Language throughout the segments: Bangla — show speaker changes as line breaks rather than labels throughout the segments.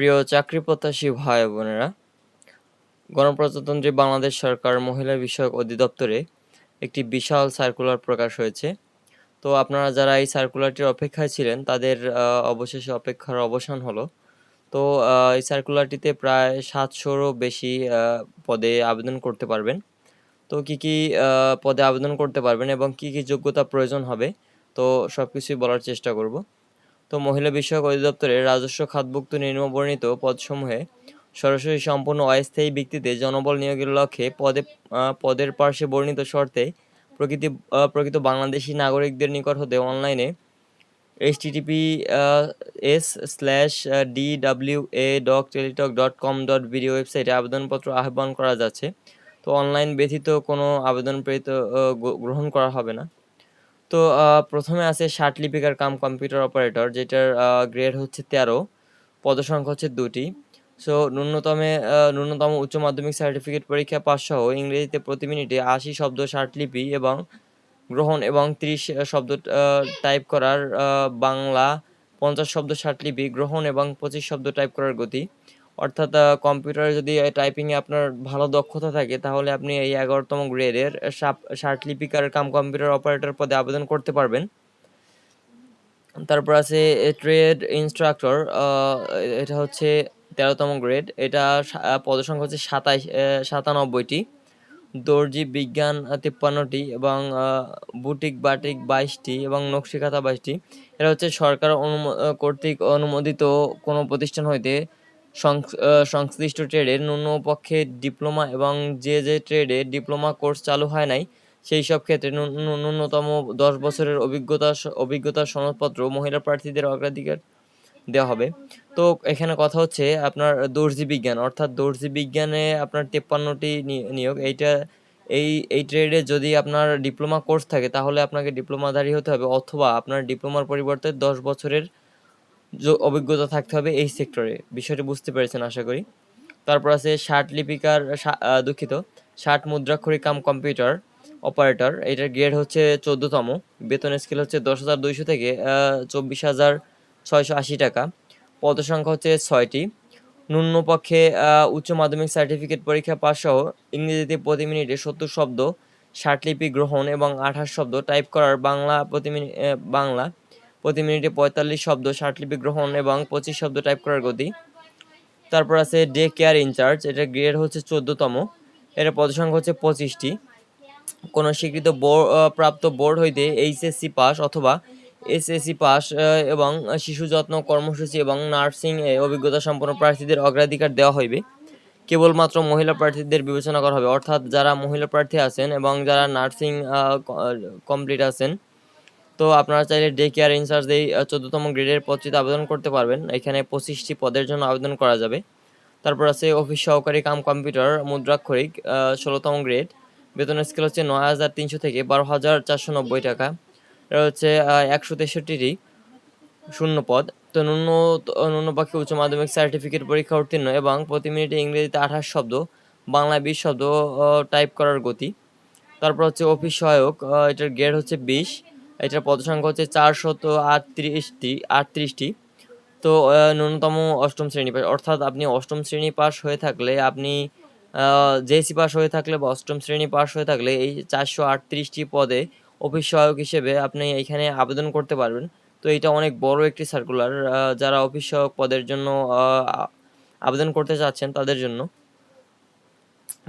প্রিয় চাকরি প্রত্যাশী ভাই বোনেরা, গণপ্রজাতন্ত্রী বাংলাদেশ সরকার মহিলা বিষয়ক অধিদপ্তরে একটি বিশাল সার্কুলার প্রকাশ হয়েছে। তো আপনারা যারা এই সার্কুলারটির অপেক্ষায় ছিলেন তাদের অবশেষে অপেক্ষার অবসান হলো। তো এই সার্কুলারটিতে প্রায় 700-রও বেশি পদে আবেদন করতে পারবেন। তো কি পদে আবেদন করতে পারবেন এবং কি যোগ্যতা প্রয়োজন হবে, তো সবকিছুই বলার চেষ্টা করব। তো মহিলা বিষয়ক অধিদপ্তরে রাজস্ব খাতভুক্ত নিম্নবর্ণিত পদসমূহে সরাসরি সম্পূর্ণ অস্থায়ী ভিত্তিতে জনবল নিয়োগের লক্ষ্যে পদের পার্শ্বে বর্ণিত শর্তে প্রকৃত বাংলাদেশী নাগরিকদের নিকট হতে অনলাইনে https://dwa.teletalk.com.bd ওয়েবসাইটে আবেদনপত্র আহ্বান করা যাচ্ছে। তো অনলাইন ব্যতীত কোনো আবেদন গ্রহণ করা হবে না। তো প্রথমে আছে ষাট লিপিকার কাম কম্পিউটার অপারেটর, যেটার গ্রেড হচ্ছে 13, পদসংখ্যা হচ্ছে 2টি। সো ন্যূনতম উচ্চ মাধ্যমিক সার্টিফিকেট পরীক্ষা পাস সহ ইংরেজিতে প্রতি মিনিটে 80 শব্দ লিপি এবং গ্রহণ এবং 30 শব্দ টাইপ করার, বাংলা 50 শব্দ লিপি গ্রহণ এবং 25 শব্দ টাইপ করার গতি। অর্থাৎ কম্পিউটারে যদি টাইপিংয়ে আপনার ভালো দক্ষতা থাকে তাহলে আপনি এই 11তম গ্রেডের লিপিকার কাম কম্পিউটার অপারেটর পদে আবেদন করতে পারবেন। তারপর আছে ট্রেড ইনস্ট্রাক্টর, এটা হচ্ছে 13তম গ্রেড। এটা পদসংখ্যা হচ্ছে 97টি, দর্জি বিজ্ঞান 53টি এবং বুটিক বাটিক 22টি এবং নকশিকাঁথা 22টি। এটা হচ্ছে সরকার কর্তৃক অনুমোদিত কোনো প্রতিষ্ঠান হইতে সংশ্লিষ্ট ট্রেডের ন্যূনপক্ষে ডিপ্লোমা এবং যে ট্রেডে ডিপ্লোমা কোর্স চালু হয় নাই সেই সব ক্ষেত্রে ন্যূনতম 10 বছরের অভিজ্ঞতার সনদপত্র মহিলা প্রার্থীদের অগ্রাধিকার দেওয়া হবে। তো এখানে কথা হচ্ছে আপনার দর্জি বিজ্ঞান, অর্থাৎ দর্জি বিজ্ঞানে আপনার 53টি নিয়োগ। এই ট্রেডে যদি আপনার ডিপ্লোমা কোর্স থাকে তাহলে আপনাকে ডিপ্লোমাধারী হতে হবে, অথবা আপনার ডিপ্লোমার পরিবর্তে 10 বছরের অভিজ্ঞতা থাকতে হবে এই সেক্টরে। বিষয়টি বুঝতে পেরেছেন আশা করি। তারপর আছে ষাট মুদ্রাক্ষরিক কাম কম্পিউটার অপারেটর, এটার গ্রেড হচ্ছে 14তম, বেতন স্কেল হচ্ছে 10,200 থেকে 24,680 টাকা। পদসংখ্যা হচ্ছে 6টি। ন্যূনপক্ষে উচ্চ মাধ্যমিক সার্টিফিকেট পরীক্ষা পাস সহ ইংরেজিতে প্রতি মিনিটে 70 শব্দ লিপি গ্রহণ এবং 28 শব্দ টাইপ করার, বাংলা প্রতি মিনিটে 45 শব্দ লিপি গ্রহণ এবং 25 শব্দ টাইপ করার গতি। তারপর আছে ডে কেয়ার ইনচার্জ, এটা গ্রেড হচ্ছে 14তম, এটা পদসংখ্যা হচ্ছে 25টি। কোনো স্বীকৃত প্রাপ্ত বোর্ড হইতে এইচএসসি পাস অথবা এসএসসি পাস এবং শিশু যত্ন কর্মসূচি এবং নার্সিং অভিজ্ঞতা সম্পন্ন প্রার্থীদের অগ্রাধিকার দেওয়া হইবে। কেবলমাত্র মহিলা প্রার্থীদের বিবেচনা করা হবে, অর্থাৎ যারা মহিলা প্রার্থী আছেন এবং যারা নার্সিং কমপ্লিট আছেন, তো আপনারা চাইলে ডে কেয়ার ইনচার্জ এই 14তম গ্রেডের পদটিতে আবেদন করতে পারবেন। এখানে 25টি পদের জন্য আবেদন করা যাবে। তারপর আছে অফিস সহকারী কাম কম্পিউটার মুদ্রাক্ষরিক, 16তম গ্রেড, বেতন স্কেল হচ্ছে 9,300 থেকে 12,490 টাকা। এটা হচ্ছে 163টি শূন্য পদ। তো ন্যূনপক্ষে উচ্চ মাধ্যমিক সার্টিফিকেট পরীক্ষা উত্তীর্ণ এবং প্রতি মিনিটে ইংরেজিতে 28 শব্দ, বাংলায় 20 শব্দ টাইপ করার গতি। তারপর হচ্ছে অফিস সহায়ক, এটার গ্রেড হচ্ছে 20, এটার পদসংখ্যা হচ্ছে 438টি। তো ন্যূনতম অষ্টম শ্রেণী পাস, অর্থাৎ আপনি অষ্টম শ্রেণী পাস হয়ে থাকলে, আপনি জেএসসি পাস হয়ে থাকলে বা অষ্টম শ্রেণী পাস হয়ে থাকলে এই 438টি পদে অফিস সহায়ক হিসেবে আপনি এখানে আবেদন করতে পারবেন। তো এটা অনেক বড় একটি সার্কুলার, যারা অফিস সহায়ক পদের জন্য আবেদন করতে চাচ্ছেন তাদের জন্য।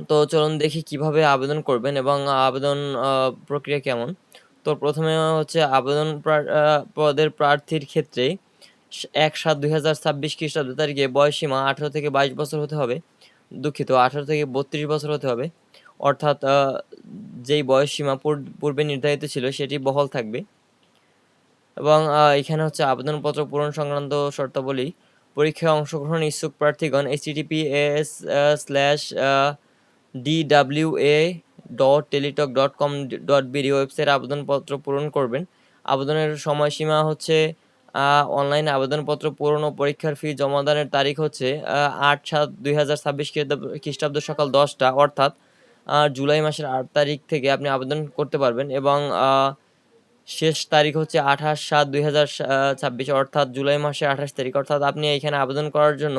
তো চলুন দেখি কিভাবে আবেদন করবেন এবং আবেদন প্রক্রিয়া কেমন। তো প্রথমে হচ্ছে পদের প্রার্থীর ক্ষেত্রে 1/7/2026 খ্রিস্টাব্দ তারিখে বয়সসীমা 18 থেকে 22 বছর হতে হবে। দুঃখিত, 18 থেকে 32 বছর হতে হবে। অর্থাৎ যেই বয়সসীমা পূর্বে নির্ধারিত ছিল সেটি বহাল থাকবে। এবং এখানে হচ্ছে আবেদনপত্র পূরণ সংক্রান্ত শর্তাবলী। পরীক্ষায় অংশগ্রহণ ইচ্ছুক প্রার্থীগণ https://dwa.teletalk.com.bd ওয়েবসাইটে আবেদনপত্র পূরণ করবেন। আবেদনের সময়সীমা হচ্ছে অনলাইনে আবেদনপত্র পূরণ ও পরীক্ষার ফি জমাদানের তারিখ হচ্ছে 8/7/2026 খ্রিস্টাব্দ সকাল 10টা, অর্থাৎ জুলাই মাসের 8 তারিখ থেকে আপনি আবেদন করতে পারবেন এবং শেষ তারিখ হচ্ছে 28/7/2026, অর্থাৎ জুলাই মাসের 28 তারিখ। অর্থাৎ আপনি এখানে আবেদন করার জন্য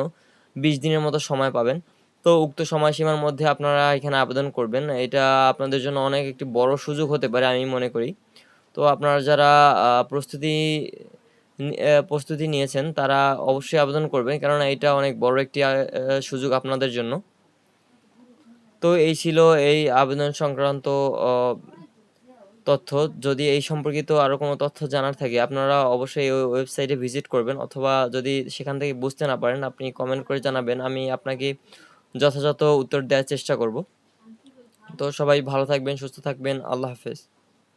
20 দিনের মতো সময় পাবেন। তো উক্ত সময়সীমার মধ্যে আপনারা এখানে আবেদন করবেন। এটা আপনাদের জন্য অনেক একটি বড় সুযোগ হতে পারে আমি মনে করি। তো আপনারা যারা প্রস্তুতি নিয়েছেন তারা অবশ্যই আবেদন করবেন, কেননা এটা অনেক বড় একটি সুযোগ আপনাদের জন্য। তো এই ছিল এই আবেদন সংক্রান্ত তথ্য। যদি এই সম্পর্কিত আরও কোনো তথ্য জানার থাকে আপনারা অবশ্যই ওই ওয়েবসাইটে ভিজিট করবেন, অথবা যদি সেখান থেকে বুঝতে না পারেন আপনি কমেন্ট করে জানাবেন, আমি আপনাকে যথাযথ উত্তর দেওয়ার চেষ্টা করব। তো সবাই ভালো থাকবেন, সুস্থ থাকবেন। আল্লাহ হাফেজ।